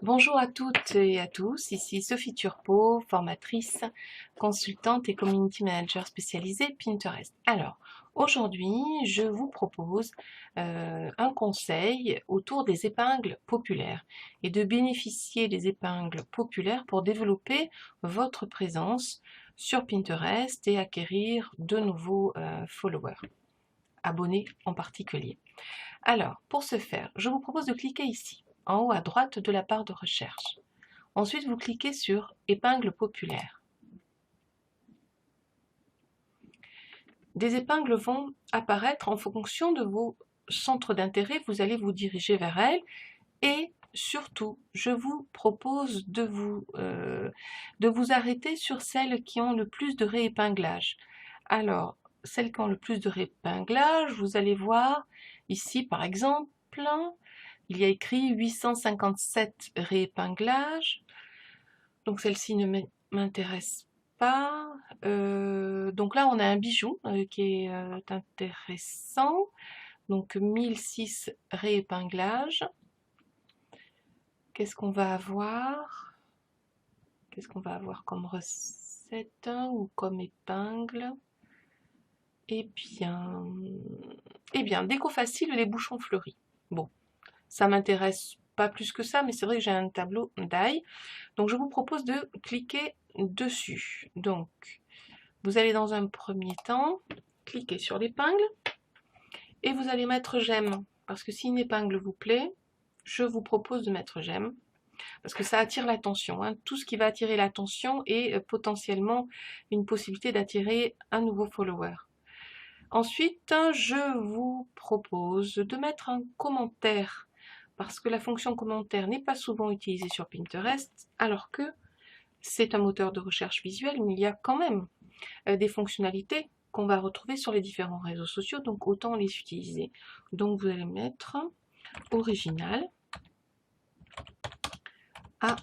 Bonjour à toutes et à tous, ici Sophie Turpo, formatrice, consultante et community manager spécialisée Pinterest. Alors, aujourd'hui, je vous propose un conseil autour des épingles populaires et de bénéficier des épingles populaires pour développer votre présence sur Pinterest et acquérir de nouveaux followers, abonnés en particulier. Alors, pour ce faire, je vous propose de cliquer ici, en haut à droite de la barre de recherche. Ensuite, vous cliquez sur Épingles populaires. Des épingles vont apparaître en fonction de vos centres d'intérêt. Vous allez vous diriger vers elles et surtout, je vous propose de vous arrêter sur celles qui ont le plus de réépinglage. Alors, celles qui ont le plus de réépinglage, vous allez voir ici par exemple, il y a écrit 857 réépinglages. Donc celle-ci ne m'intéresse pas. Donc là, on a un bijou qui est intéressant. Donc 1006 réépinglages. Qu'est-ce qu'on va avoir? Qu'est-ce qu'on va avoir comme recette ou comme épingle? Eh bien, déco facile, les bouchons fleuris. Bon, ça m'intéresse pas plus que ça, mais c'est vrai que j'ai un tableau d'ail. Donc je vous propose de cliquer dessus. Donc vous allez dans un premier temps cliquer sur l'épingle et vous allez mettre j'aime. Parce que si une épingle vous plaît, je vous propose de mettre j'aime. Parce que ça attire l'attention. Hein. Tout ce qui va attirer l'attention est potentiellement une possibilité d'attirer un nouveau follower. Ensuite, je vous propose de mettre un commentaire. Parce que la fonction commentaire n'est pas souvent utilisée sur Pinterest, alors que c'est un moteur de recherche visuel, mais il y a quand même des fonctionnalités qu'on va retrouver sur les différents réseaux sociaux, donc autant les utiliser. Donc vous allez mettre original à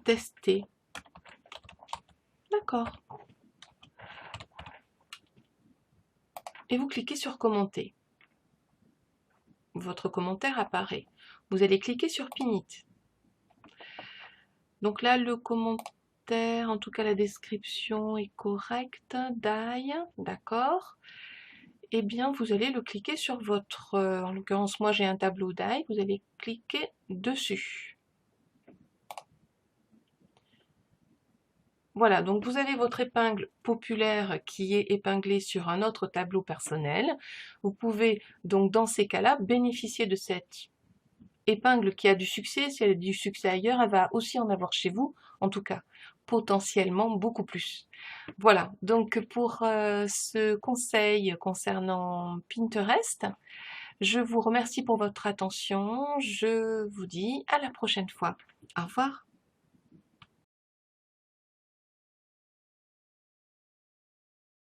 tester. D'accord. Et vous cliquez sur commenter. Votre commentaire apparaît. Vous allez cliquer sur Pin It. Donc là, le commentaire, en tout cas la description est correcte. Die, d'accord. Eh bien, vous allez le cliquer sur votre... en l'occurrence, moi j'ai un tableau d'ail. Vous allez cliquer dessus. Voilà, donc vous avez votre épingle populaire qui est épinglée sur un autre tableau personnel. Vous pouvez donc dans ces cas-là bénéficier de cette épingle qui a du succès. Si elle a du succès ailleurs, elle va aussi en avoir chez vous, en tout cas potentiellement beaucoup plus. Voilà, donc pour ce conseil concernant Pinterest, je vous remercie pour votre attention. Je vous dis à la prochaine fois. Au revoir.